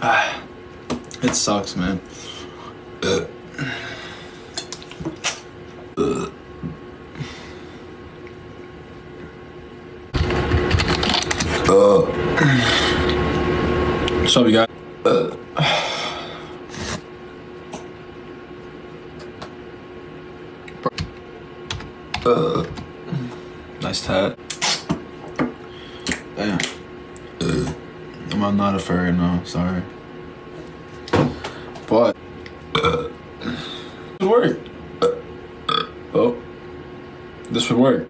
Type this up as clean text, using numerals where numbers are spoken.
It sucks, man. What's up, you guys? Nice tat. Damn. I'm not a furry, no, sorry. But it would work. Oh, this would work.